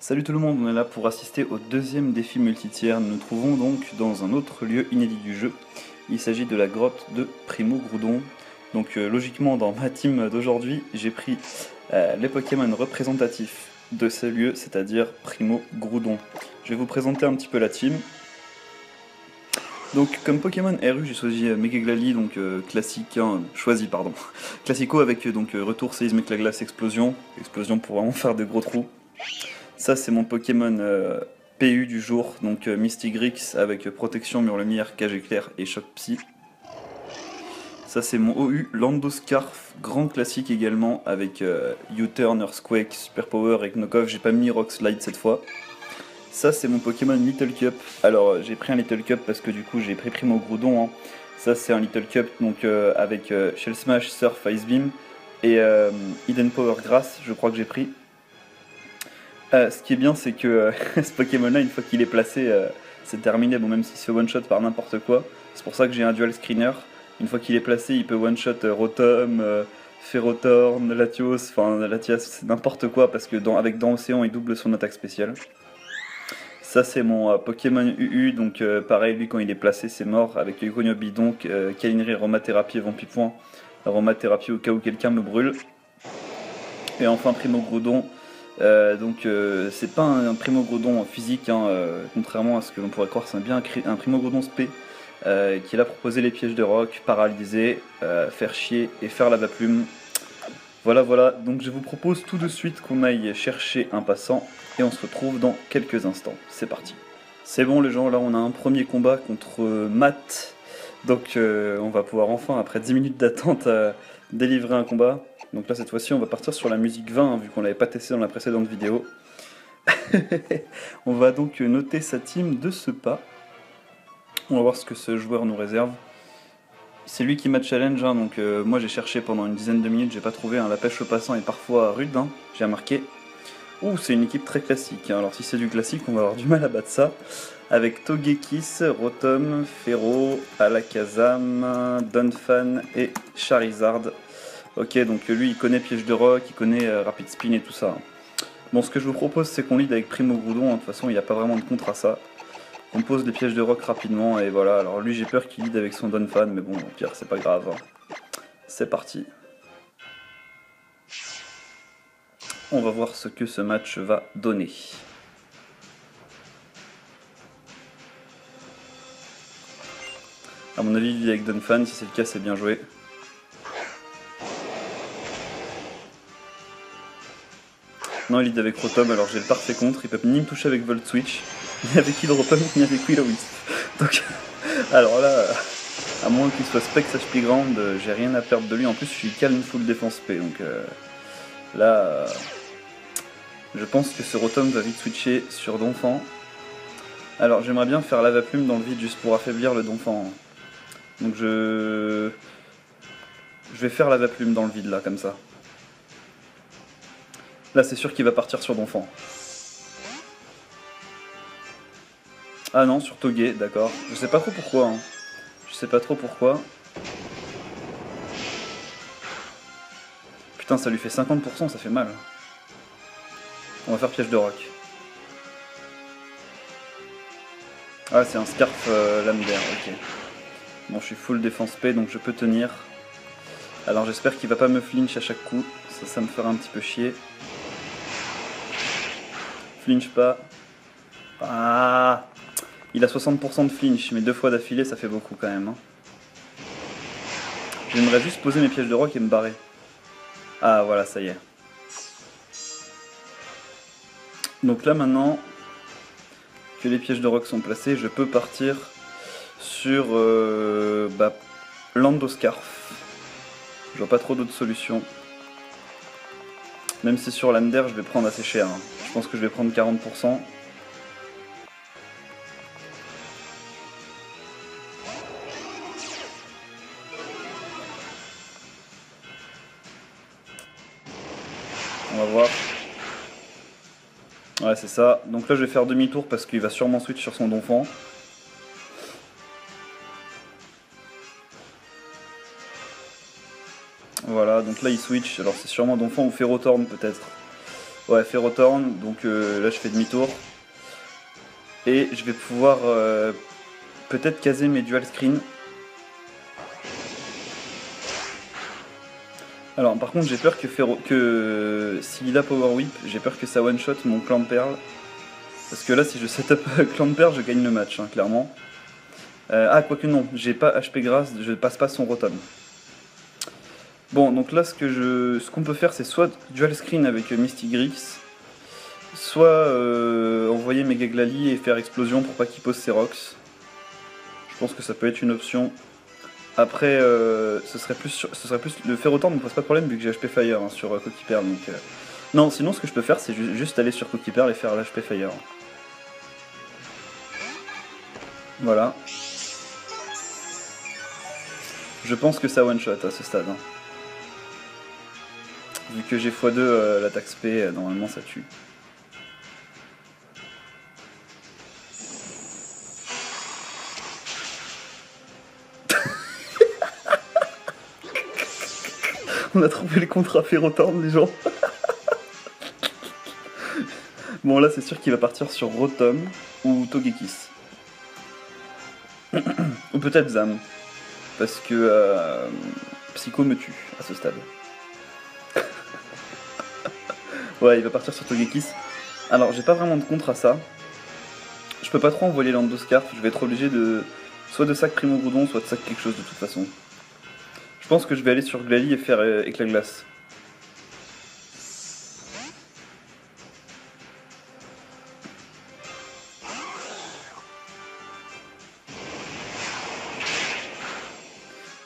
Salut tout le monde, on est là pour assister au deuxième défi multitiers. Nous nous trouvons donc dans un autre lieu inédit du jeu. Il s'agit de la grotte de Primo Groudon. Donc logiquement dans ma team d'aujourd'hui, j'ai pris les Pokémon représentatifs de ce lieu, c'est-à-dire Primo Groudon. Je vais vous présenter un petit peu la team. Donc comme Pokémon RU, j'ai choisi Megaglali, donc classique, choisi pardon, classico avec retour séisme, éclat glace, explosion. Explosion pour vraiment faire de gros trous. Ça c'est mon Pokémon PU du jour, donc Mystigrix avec protection, Murlemire, cage éclair et choc psy. Ça c'est mon OU Landoscarf, grand classique également avec U-Turn, Earthquake, Super Power et Knockoff. J'ai pas mis Rock Slide cette fois. Ça c'est mon Pokémon Little Cup. Alors j'ai pris un Little Cup parce que du coup j'ai pris Primo Groudon. Ça c'est un Little Cup donc avec Shell Smash, Surf, Ice Beam et Hidden Power Grass, je crois que j'ai pris. Ce qui est bien, c'est que ce Pokémon-là, une fois qu'il est placé, c'est terminé. Bon, même s'il se fait one-shot par n'importe quoi. C'est pour ça que j'ai un dual screener. Une fois qu'il est placé, il peut one-shot Rotom, Ferrothorn, Latios. Enfin, Latias, c'est n'importe quoi parce que avec Dent Océan, il double son attaque spéciale. Ça, c'est mon Pokémon UU. Donc, pareil, lui, quand il est placé, c'est mort. Avec Yukonyo Bidon, Kalinri, Aromathérapie et Vampipoint. Aromathérapie au cas où quelqu'un me brûle. Et enfin, Primo Groudon. C'est pas un Primo Groudon physique, contrairement à ce que l'on pourrait croire, c'est bien un Primo Groudon spé qui est là pour poser les pièges de roc, paralyser, faire chier et faire lava-plume. Voilà, donc je vous propose tout de suite qu'on aille chercher un passant et on se retrouve dans quelques instants. C'est parti. C'est bon les gens, là on a un premier combat contre Matt. Donc on va pouvoir enfin, après 10 minutes d'attente, délivrer un combat. Donc là cette fois-ci on va partir sur la musique 20 vu qu'on l'avait pas testé dans la précédente vidéo. On va donc noter sa team de ce pas. On va voir ce que ce joueur nous réserve. C'est lui qui m'a challenge, donc moi j'ai cherché pendant une dizaine de minutes, j'ai pas trouvé. La pêche au passant est parfois rude, j'ai remarqué. Ouh, c'est une équipe très classique. Alors si c'est du classique, on va avoir du mal à battre ça. Avec Togekiss, Rotom, Ferro, Alakazam, Donphan et Charizard. Ok, donc lui il connaît Piège de Roc, il connaît Rapid Spin et tout ça. Bon, ce que je vous propose c'est qu'on lead avec Primo Groudon, de toute façon il n'y a pas vraiment de contre à ça. On pose les pièges de roc rapidement et voilà. Alors lui j'ai peur qu'il lead avec son Donphan, mais bon, au pire c'est pas grave. C'est parti. On va voir ce que ce match va donner. A mon avis il lead avec Donphan, si c'est le cas c'est bien joué. Non, il lead avec Rotom, alors j'ai le parfait contre, il peut ni me toucher avec Volt Switch, ni avec Hydropump, ni avec Will-O-Wisp. Donc, alors là, à moins qu'il soit Specs HP Ground, j'ai rien à perdre de lui. En plus, je suis calme full défense P, donc là, je pense que ce Rotom va vite switcher sur Donphan. Alors, j'aimerais bien faire Lava Plume dans le vide juste pour affaiblir le Donphan. Donc je vais faire Lava Plume dans le vide là, comme ça. Là, c'est sûr qu'il va partir sur Donphan. Ah non, sur Toge, d'accord. Je sais pas trop pourquoi. Je sais pas trop pourquoi. Putain, ça lui fait 50%, ça fait mal. On va faire piège de roc. Ah, c'est un Scarf lame d'air, ok. Bon, je suis full défense P, donc je peux tenir. Alors j'espère qu'il va pas me flinch à chaque coup. Ça me fera un petit peu chier. Flinch pas. Ah, il a 60% de flinch, mais 2 fois d'affilée, ça fait beaucoup quand même. J'aimerais juste poser mes pièges de roc et me barrer. Ah, voilà, ça y est. Donc là, maintenant que les pièges de roc sont placés, je peux partir sur Landoscarf. Je vois pas trop d'autres solutions. Même si sur Lander, je vais prendre assez cher. Je pense que je vais prendre 40%. On va voir. Ouais, c'est ça. Donc là, je vais faire demi-tour parce qu'il va sûrement switch sur son Donphan. Voilà, donc là il switch. Alors c'est sûrement Donphan ou Ferrothorn peut-être. Ouais, Ferrothorn, donc là je fais demi-tour. Et je vais pouvoir peut-être caser mes dual screen. Alors par contre j'ai peur que s'il a Power Whip, j'ai peur que ça one shot mon clan de perles. Parce que là si je setup clan de perles je gagne le match, hein, clairement. Ah quoique non, j'ai pas HP grâce, je passe pas son Rotom. Bon donc là ce qu'on peut faire c'est soit dual screen avec Misty Grix, soit envoyer Megaglali et faire explosion pour pas qu'il pose ses rocks. Je pense que ça peut être une option. Après, ce serait plus le Ferrothorn ne me pose pas de problème vu que j'ai HP Fire hein, sur Coquiperle. Donc, non, sinon ce que je peux faire c'est juste aller sur Coquiperle et faire l'HP Fire. Voilà. Je pense que ça one shot à ce stade. Hein. Vu que j'ai x2 l'attaque SP, normalement ça tue. On a trouvé le contrat Ferrothorn les gens. Bon là c'est sûr qu'il va partir sur Rotom ou Togekiss. Ou peut-être Zam. Parce que Psycho me tue à ce stade. Ouais, il va partir sur Togekiss. Alors, j'ai pas vraiment de contre à ça. Je peux pas trop envoyer Landoscarf. Je vais être obligé de soit de sac Primo Groudon, soit de sac quelque chose de toute façon. Je pense que je vais aller sur Glalie et faire éclat glace.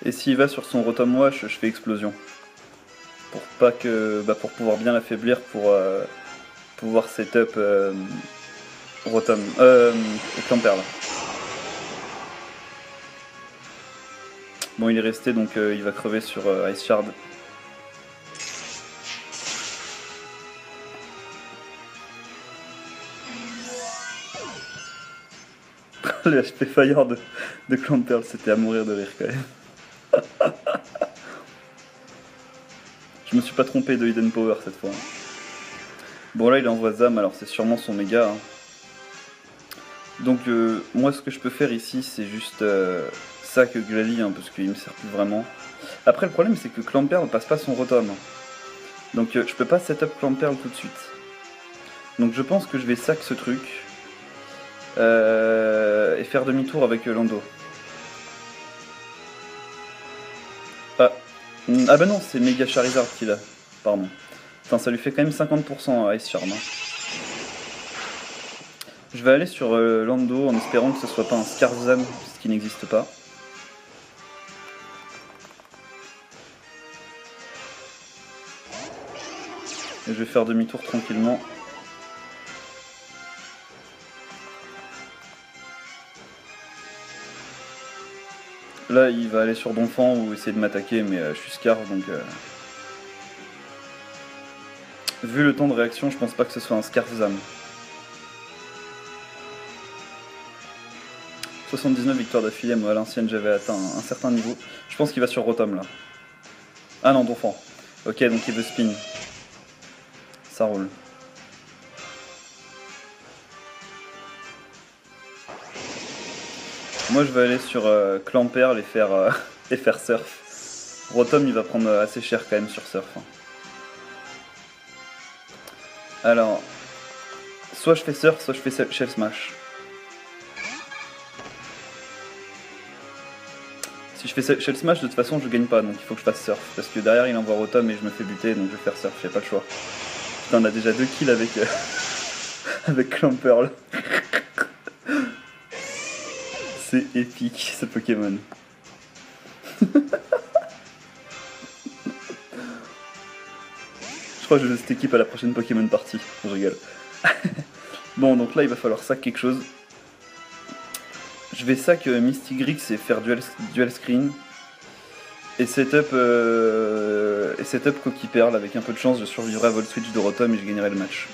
Et s'il va sur son Rotom Wash, je fais explosion. Pour pas que. Bah, pour pouvoir bien l'affaiblir pour pouvoir setup Rotom. Clamperle. Bon, il est resté donc il va crever sur Ice Shard. Le HP Fire de Clamperle, c'était à mourir de rire quand même. Je me suis pas trompé de Hidden Power cette fois. Bon là il envoie Zam, alors c'est sûrement son méga. Hein. Donc moi ce que je peux faire ici c'est juste sac Glalie hein, parce qu'il me sert plus vraiment. Après le problème c'est que Clamperle ne passe pas son Rotom. Donc je peux pas setup Clamperle tout de suite. Donc je pense que je vais sac ce truc. Et faire demi-tour avec Lando. Ah bah non, c'est Mega Charizard qu'il a. Pardon. Enfin, ça lui fait quand même 50% à Ice Charm. Hein. Je vais aller sur Lando en espérant que ce soit pas un Scarzam, ce qui n'existe pas. Et je vais faire demi-tour tranquillement. Là, il va aller sur Donphan ou essayer de m'attaquer, mais je suis Scarf, donc... Vu le temps de réaction, je pense pas que ce soit un Scarfzam. 79 victoires d'affilée, moi à l'ancienne j'avais atteint un certain niveau. Je pense qu'il va sur Rotom là. Ah non, Donphan. Ok, donc il veut spin. Ça roule. Moi je vais aller sur Clamperle et faire Surf. Rotom il va prendre assez cher quand même sur Surf. Hein. Alors, soit je fais Surf, soit je fais Shell Smash. Si je fais Shell Smash, de toute façon, je gagne pas, donc il faut que je fasse Surf. Parce que derrière, il envoie Rotom et je me fais buter, donc je vais faire Surf, j'ai pas le choix. Putain, on a déjà 2 kills avec, avec Clamperle. C'est épique, ce Pokémon. Je crois que je vais cette équipe à la prochaine Pokémon partie. Je rigole. Bon, donc là, il va falloir sac quelque chose. Je vais sac Misty Grix et faire dual screen. Et setup Coquiperle. Avec un peu de chance, je survivrai à Volt Switch de Rotom et je gagnerai le match.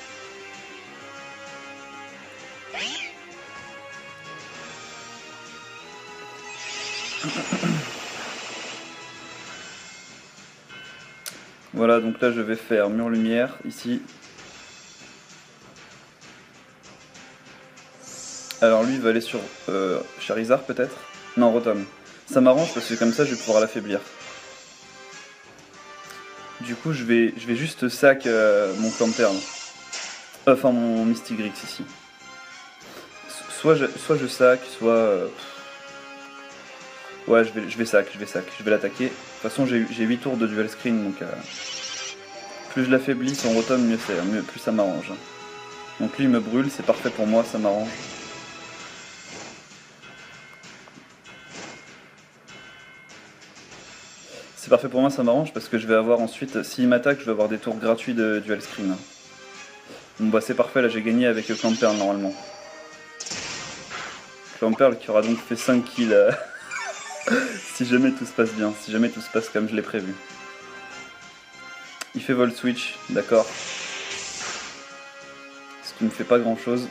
Voilà, donc là je vais faire Mur Lumière ici. Alors lui il va aller sur Charizard peut-être. Non, Rotom. Ça m'arrange parce que comme ça je vais pouvoir l'affaiblir. Du coup je vais juste sac mon Clamperl. Enfin mon Mystigrix ici. Soit je sac, soit... Ouais, je vais sac, je vais l'attaquer. De toute façon, j'ai 8 tours de dual screen, donc plus je l'affaiblis, son Rotom, mieux c'est, plus ça m'arrange. Donc lui, il me brûle, c'est parfait pour moi, ça m'arrange. C'est parfait pour moi, ça m'arrange, parce que je vais avoir ensuite, s'il m'attaque, je vais avoir des tours gratuits de dual screen. Bon bah c'est parfait, là j'ai gagné avec Clamperl normalement. Clamperl qui aura donc fait 5 kills si jamais tout se passe bien, si jamais tout se passe comme je l'ai prévu. Il fait Volt Switch, d'accord. Ce qui ne fait pas grand chose.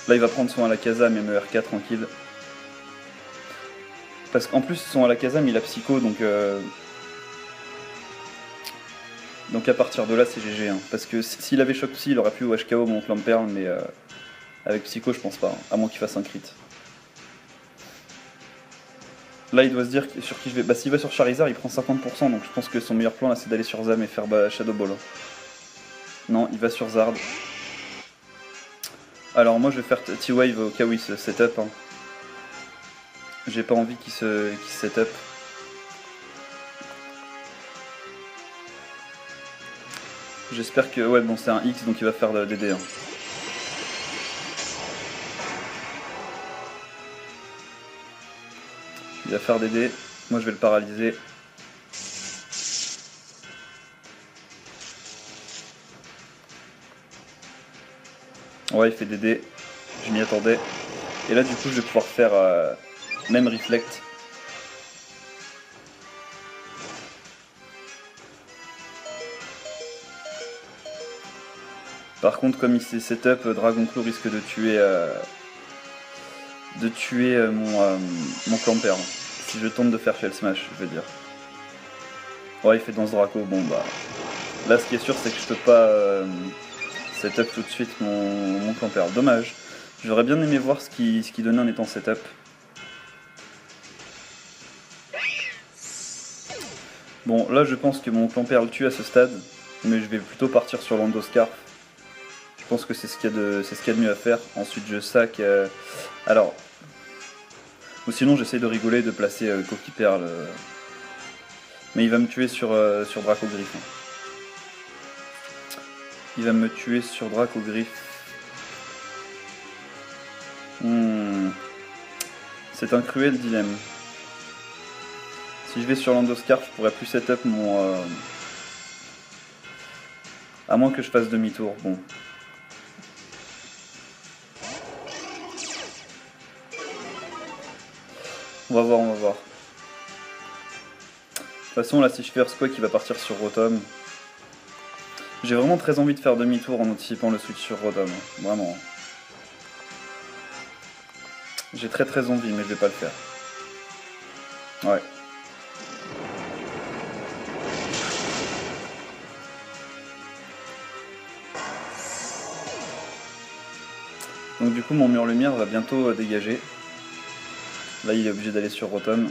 Là il va prendre son Alakazam et me RK tranquille. Parce qu'en plus son Alakazam il a Psycho donc à partir de là c'est GG. Hein. Parce que s'il avait Choc Psy il aurait pu HKO mon Clamperl mais avec Psycho je pense pas, hein. À moins qu'il fasse un crit. Là il doit se dire sur qui je vais. Bah s'il va sur Charizard il prend 50% donc je pense que son meilleur plan là c'est d'aller sur Zam et faire Shadow Ball. Non il va sur Zard. Alors moi je vais faire T-Wave au cas où il se setup. Hein. J'ai pas envie qu'il se setup. J'espère que... Ouais bon c'est un X donc il va faire DD. Hein. Il va faire DD. Moi je vais le paralyser. Ouais il fait DD. Je m'y attendais. Et là du coup je vais pouvoir faire même Reflect. Par contre comme il s'est setup, Dragon Claw risque de tuer mon Clamperl. Si je tente de faire Shell Smash, je veux dire. Ouais il fait Danse Draco, bon bah... Là ce qui est sûr c'est que je peux pas setup tout de suite mon Clamperl. Dommage. J'aurais bien aimé voir ce qui donnait en étant setup. Bon là je pense que mon Clamperl tue à ce stade, mais je vais plutôt partir sur l'Endoscarf. Je pense que c'est ce qu'il y a de mieux à faire. Ensuite je sac. Alors. Ou sinon j'essaie de rigoler et de placer Coquille-Perle. Mais il va me tuer sur Dracogriffe. Il va me tuer sur Dracogriffe. C'est un cruel dilemme. Si je vais sur l'Endoscarf, je pourrais plus setup mon... À moins que je fasse demi-tour, bon. On va voir, on va voir. De toute façon, là, si je fais Earthquake, il va partir sur Rotom. J'ai vraiment très envie de faire demi-tour en anticipant le switch sur Rotom. Vraiment. J'ai très envie, mais je vais pas le faire. Ouais. Donc du coup, mon mur lumière va bientôt dégager. Là, il est obligé d'aller sur Rotom.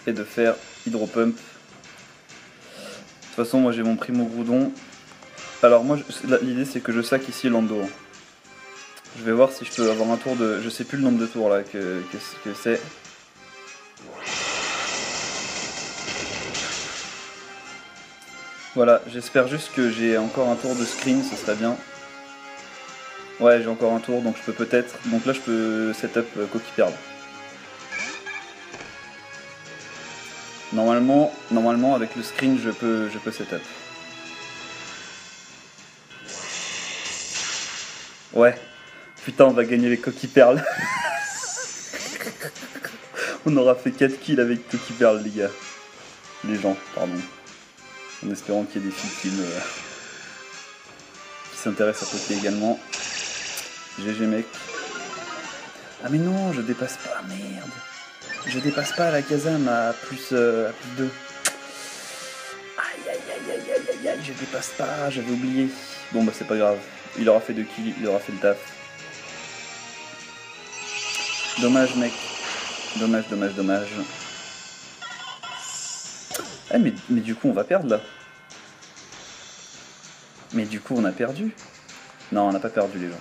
Et de faire Hydropump. De toute façon, moi j'ai mon Primo Groudon. Alors moi, l'idée c'est que je sac ici Lando. Je vais voir si je peux avoir un tour de... Je sais plus le nombre de tours là que c'est. Voilà, j'espère juste que j'ai encore un tour de screen, ce serait bien. Ouais, j'ai encore un tour, donc je peux peut-être... Donc là, je peux setup Coquille-Perle. Normalement, avec le screen, je peux setup. Ouais. Putain, on va gagner les Coquille-Perle. On aura fait 4 kills avec Coquille-Perle, les gars. Les gens, pardon. En espérant qu'il y ait des filles qui s'intéressent à Poké également. GG mec. Ah mais non, je dépasse pas, merde. Je dépasse pas la Kazam à plus 2. Aïe, je dépasse pas, j'avais oublié. Bon bah c'est pas grave. Il aura fait 2 kills, il aura fait le taf. Dommage mec. Dommage. Ah mais du coup on va perdre là. Mais du coup on a perdu. Non on n'a pas perdu les gens.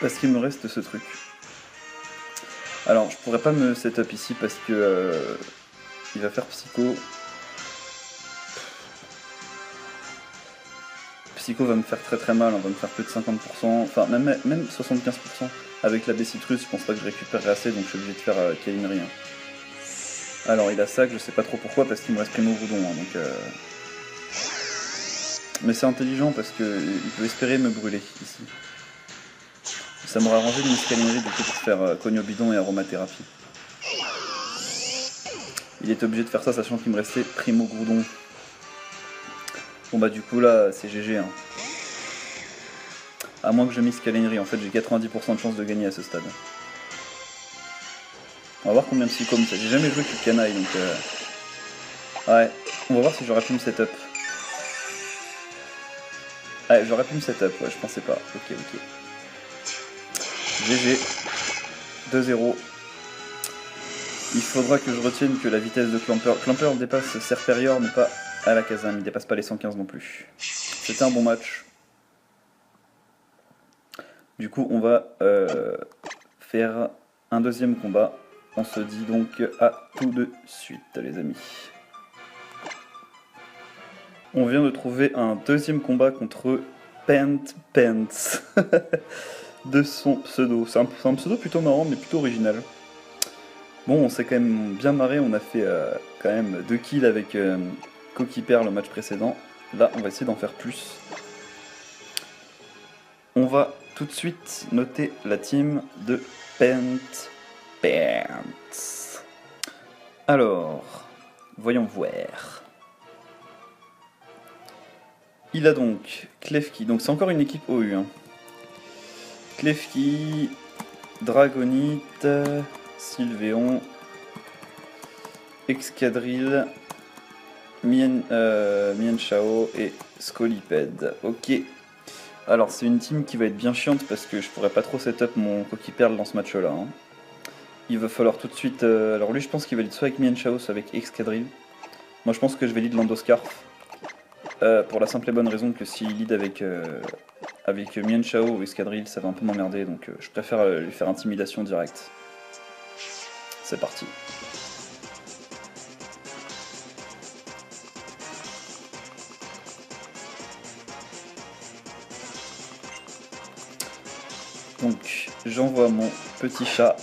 Parce qu'il me reste ce truc. Alors je pourrais pas me setup ici parce que il va faire Psycho. Psycho va me faire très mal, on va me faire plus de 50%, enfin même 75%. Avec la Citrus, je pense pas que je récupérerai assez, donc je suis obligé de faire Kalinri. Hein. Alors il a sac, je sais pas trop pourquoi, parce qu'il me reste Primo Groudon, hein, donc mais c'est intelligent parce qu'il peut espérer me brûler ici. Ça m'aurait arrangé de miss Kalinri du coup pour faire Cogno Bidon et Aromathérapie. Il était obligé de faire ça sachant qu'il me restait Primo Groudon. Bon bah du coup là c'est GG hein. À moins que je mise Kalinri, en fait j'ai 90% de chance de gagner à ce stade. On va voir combien de psycho me fait. J'ai jamais joué que canaille donc ouais, on va voir si j'aurais pu me setup. Ouais, j'aurais pu me setup, ouais, je pensais pas. Ok. GG. 2-0. Il faudra que je retienne que la vitesse de Clamper. Clamper dépasse Serperior, mais pas à la Kazam, il dépasse pas les 115 non plus. C'était un bon match. Du coup, on va faire un deuxième combat. On se dit donc à tout de suite, les amis. On vient de trouver un deuxième combat contre Pants de son pseudo. C'est un pseudo plutôt marrant, mais plutôt original. Bon, on s'est quand même bien marré. On a fait quand même 2 kills avec Coquille Perle le match précédent. Là, on va essayer d'en faire plus. On va tout de suite noter la team de Pants. Alors, voyons voir. Il a donc Klefki, donc c'est encore une équipe OU. Hein. Klefki, Dragonite, Sylveon, Excadrill, Mienshao et Scolipede. Ok. Alors c'est une team qui va être bien chiante parce que je pourrais pas trop setup mon Coquille Perle dans ce match là. Hein. Il va falloir tout de suite... alors lui je pense qu'il va lead soit avec Mienshao soit avec Excadrill. Moi je pense que je vais lead Landoscarf. Pour la simple et bonne raison que s'il lead avec Mienshao ou Escadrille, ça va un peu m'emmerder, donc je préfère lui faire intimidation directe. C'est parti. Donc j'envoie mon petit chat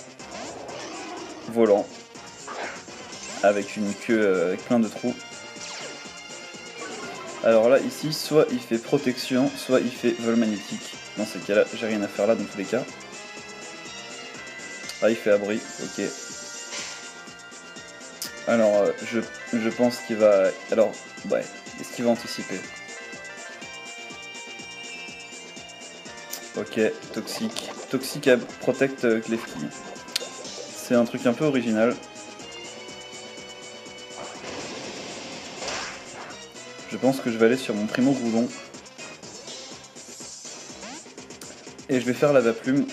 volant avec une queue avec plein de trous. Alors là, ici, soit il fait protection, soit il fait vol magnétique. Dans ces cas-là, j'ai rien à faire là dans tous les cas. Ah, il fait abri, ok. Alors, je pense qu'il va... Alors, ouais, est-ce qu'il va anticiper? Ok, toxique. Toxique à protect Klefki. C'est un truc un peu original. Je pense que je vais aller sur mon Primo Groudon. Et je vais faire lava plume.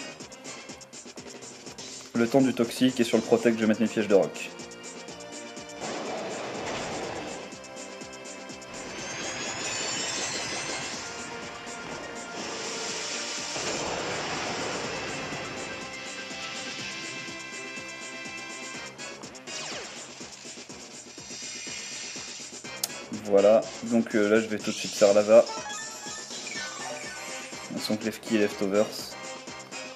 Le temps du toxique et sur le protect, je vais mettre mes pièges de roc. Voilà, donc là je vais tout de suite faire lava. On sent que Klefki est leftovers.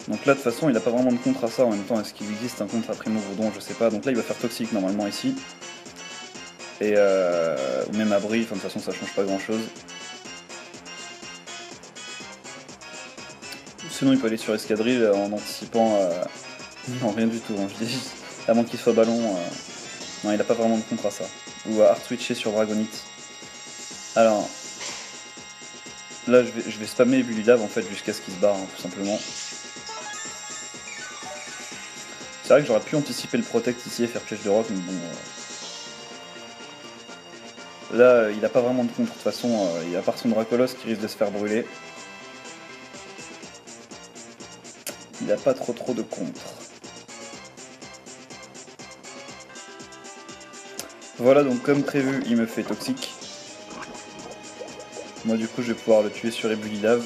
Donc là de toute façon il n'a pas vraiment de contre à ça, en même temps est-ce qu'il existe un contre à Primo Groudon, je sais pas. Donc là il va faire toxique normalement ici. Et ou même abri, enfin de toute façon ça change pas grand chose. Sinon il peut aller sur Escadrille en anticipant... Non rien du tout, hein. Je dis juste, à moins qu'il soit ballon... Non il n'a pas vraiment de contre à ça. Ou à hard switcher sur Dragonite. Alors... Là je vais spammer Bulidave en fait jusqu'à ce qu'il se barre hein, tout simplement. C'est vrai que j'aurais pu anticiper le protect ici et faire piège de rock mais bon... Là, il n'a pas vraiment de contre, de toute façon, il y a à part son Dracolos qui risque de se faire brûler. Il n'a pas trop de contre. Voilà, donc comme prévu, il me fait toxique. Moi du coup je vais pouvoir le tuer sur Ebulilave.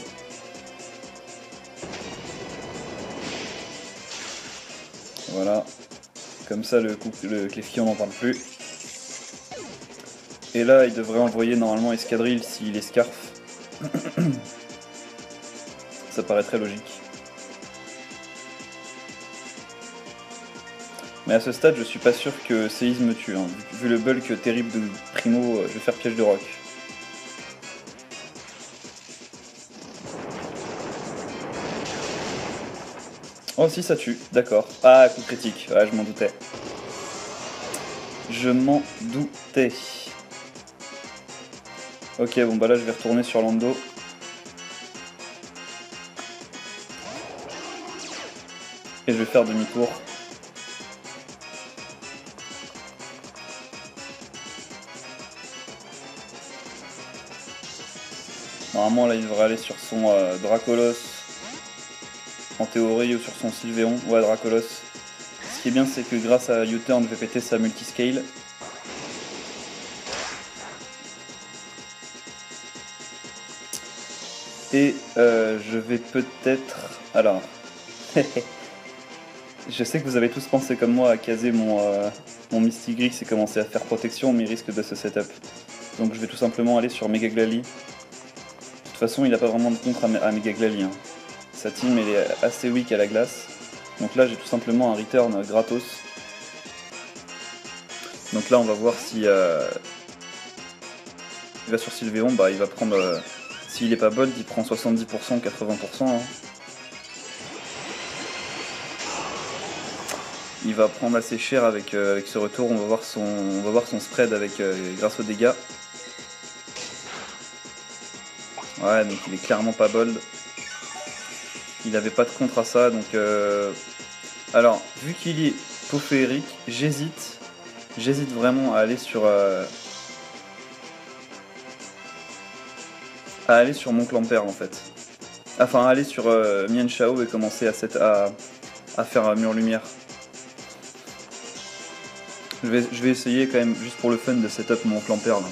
Voilà. Comme ça le Klefki on n'en parle plus. Et là il devrait envoyer normalement Escadrille s'il est Scarf. Ça paraît très logique. Mais à ce stade je suis pas sûr que Séisme me tue. Hein. Vu le bulk terrible de Primo, je vais faire piège de roc. Oh si ça tue, d'accord. Ah, coup critique, ouais, je m'en doutais. Je m'en doutais. Ok, bon bah là je vais retourner sur Lando. Et je vais faire demi-tour. Normalement là il devrait aller sur son Dracolos. En théorie, ou sur son Sylveon, ouais Dracolos. Ce qui est bien c'est que grâce à U-Turn je vais péter sa multiscale. Et je vais peut-être... Alors... Je sais que vous avez tous pensé comme moi à caser mon Mystigrix et commencer à faire protection, mais il risque de se setup. Donc je vais tout simplement aller sur Mega Glalie. De toute façon il n'a pas vraiment de contre à Mega Glalie. Hein. Sa team elle est assez weak à la glace. Donc là j'ai tout simplement un return gratos. Donc là on va voir si il va sur Sylveon, bah il va prendre... s'il est pas bold, il prend 70%, 80%. Hein. Il va prendre assez cher avec ce retour, on va voir son spread grâce aux dégâts. Ouais, donc il est clairement pas bold. Il avait pas de contre à ça, donc... Alors, vu qu'il est Poférique, j'hésite vraiment à aller sur... mon Clamper en fait. Enfin, aller sur Mian Shao et commencer à faire Mur Lumière. Je vais essayer quand même, juste pour le fun, de setup mon Clamper là.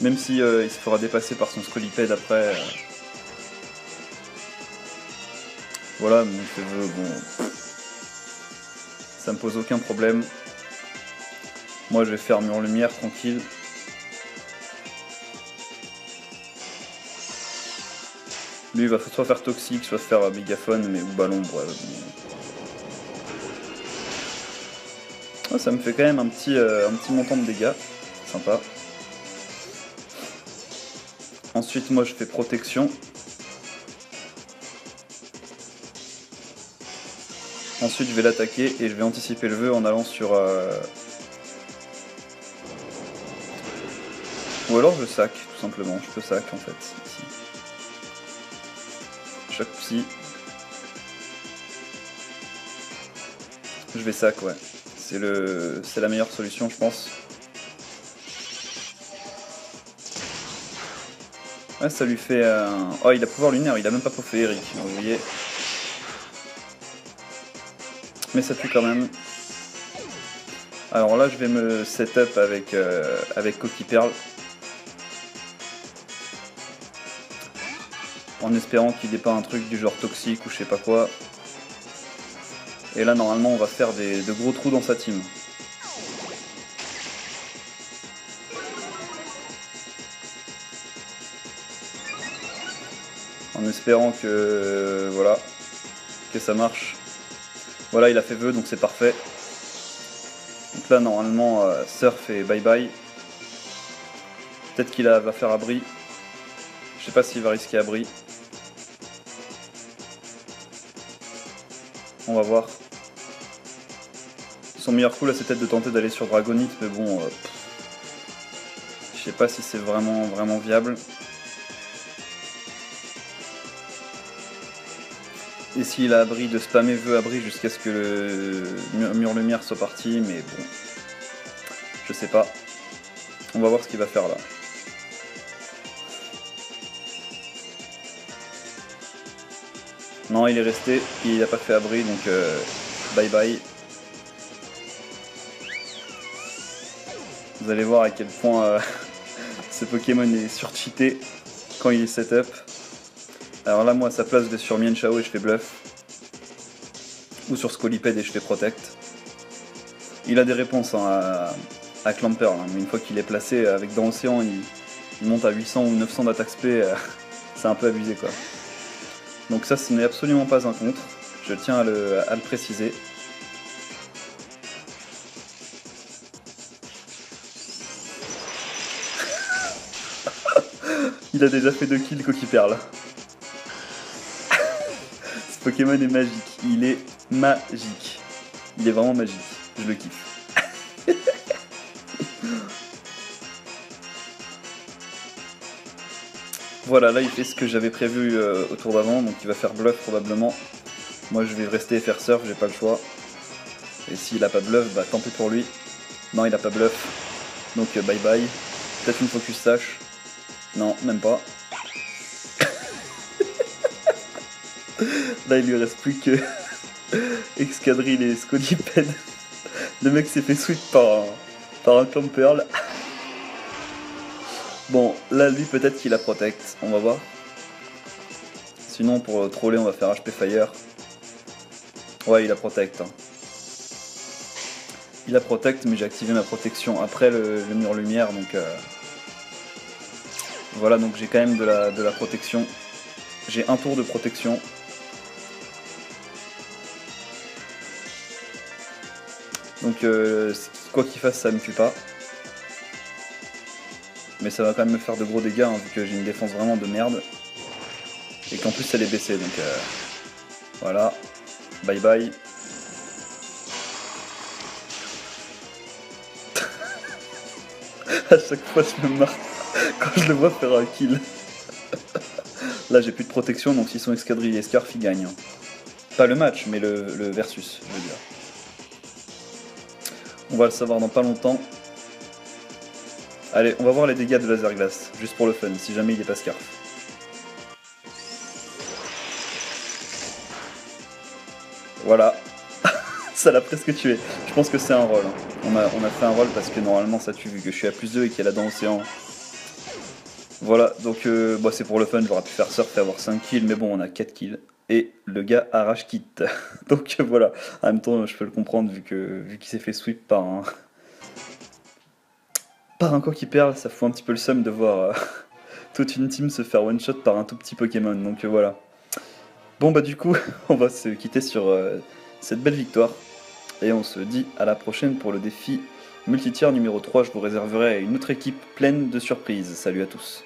Même si il se fera dépasser par son Scolipede après. Voilà, mon cheveu, bon. Ça me pose aucun problème. Moi je vais faire Mur Lumière tranquille. Lui il va soit faire toxique, soit faire mégaphone, mais ou ballon, bref. Oh, ça me fait quand même un petit montant de dégâts. Sympa. Ensuite moi je fais protection. Ensuite je vais l'attaquer et je vais anticiper le vœu en allant sur... Ou alors je sac tout simplement, je peux sac en fait. Ici. Chaque psy. Je vais sac, ouais. C'est la meilleure solution je pense. Ouais, ça lui fait un... Oh, il a pouvoir lunaire, il a même pas peau féerique, vous voyez. Mais ça tue quand même. Alors là, je vais me setup avec Coquille Perle. En espérant qu'il n'ait pas un truc du genre toxique ou je sais pas quoi. Et là, normalement, on va faire de gros trous dans sa team. En espérant que... voilà. Que ça marche. Voilà, il a fait vœu, donc c'est parfait. Donc là, normalement, Surf et bye bye. Peut-être qu'il va faire abri. Je sais pas s'il va risquer abri. On va voir. Son meilleur coup là, c'est peut-être de tenter d'aller sur Dragonite, mais bon... je sais pas si c'est vraiment viable. Et s'il a abri, de spammer vœu abri jusqu'à ce que le mur lumière soit parti, mais bon, je sais pas. On va voir ce qu'il va faire là. Non, il est resté, il n'a pas fait abri, donc bye bye. Vous allez voir à quel point ce Pokémon est surcheaté quand il est setup. Alors là, moi à sa place, je vais sur Mienshao et je fais bluff. Ou sur Scolipede et je fais protect. Il a des réponses hein, à Clamperl, hein, mais une fois qu'il est placé avec dans l'océan, il monte à 800 ou 900 d'attaque spé, c'est un peu abusé quoi. Donc ça, ce n'est absolument pas un contre, je tiens à le préciser. Il a déjà fait 2 kills Coquiperle. Ce Pokémon est magique, il est magique. Il est vraiment magique, je le kiffe. Voilà, là il fait ce que j'avais prévu au tour d'avant, donc il va faire bluff probablement. Moi je vais rester et faire surf, j'ai pas le choix. Et s'il a pas bluff, bah tant pis pour lui. Non, il a pas bluff, donc bye bye. Peut-être une focus sash. Non, même pas. Là il lui reste plus que Excadrill et Scolipede. Le mec s'est fait sweep par un Clamperl. Bon, là lui peut-être qu'il a protect, on va voir. Sinon pour troller on va faire HP Fire. Ouais, il a protect. Hein. Il a protect, mais j'ai activé ma protection après le mur lumière, donc voilà, donc j'ai quand même de la protection. J'ai un tour de protection. Donc quoi qu'il fasse, ça me tue pas. Mais ça va quand même me faire de gros dégâts, hein, vu que j'ai une défense vraiment de merde. Et qu'en plus elle est baissée, donc voilà. Bye bye. À chaque fois je me marre quand je le vois faire un kill. Là j'ai plus de protection, donc s'ils sont Excadrill et Scarf, ils gagnent. Pas le match, mais le versus, je veux dire. On va le savoir dans pas longtemps. Allez, on va voir les dégâts de Laser Glace, juste pour le fun, si jamais il est pas Scarf. Voilà. Ça l'a presque tué. Je pense que c'est un roll. On a fait un roll parce que normalement ça tue vu que je suis à +2 et qu'il y a la dent océan. Voilà, donc bah, c'est pour le fun, j'aurais pu faire surf et avoir 5 kills, mais bon, on a 4 kills. Et le gars arrache kit. Donc voilà, en même temps, je peux le comprendre vu qu'il s'est fait sweep par un Coquiperle, ça fout un petit peu le seum de voir toute une team se faire one shot par un tout petit Pokémon. Donc voilà. Bon bah du coup, on va se quitter sur cette belle victoire. Et on se dit à la prochaine pour le défi multi-tier numéro 3. Je vous réserverai une autre équipe pleine de surprises. Salut à tous.